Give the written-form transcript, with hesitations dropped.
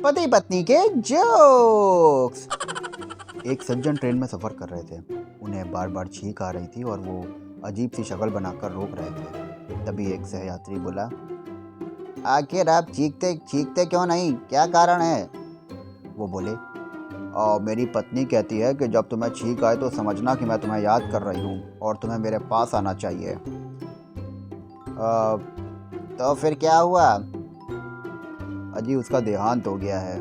पति पत्नी के जोक्स। एक सज्जन ट्रेन में सफ़र कर रहे थे। उन्हें बार बार छींक आ रही थी और वो अजीब सी शक्ल बनाकर रोक रहे थे। तभी एक सहयात्री बोला, आखिर आप चीखते चीखते क्यों नहीं, क्या कारण है? वो बोले, मेरी पत्नी कहती है कि जब तुम्हें छींक आए तो समझना कि मैं तुम्हें याद कर रही हूँ और तुम्हें मेरे पास आना चाहिए। तो फिर क्या हुआ? अजी उसका देहांत हो गया है।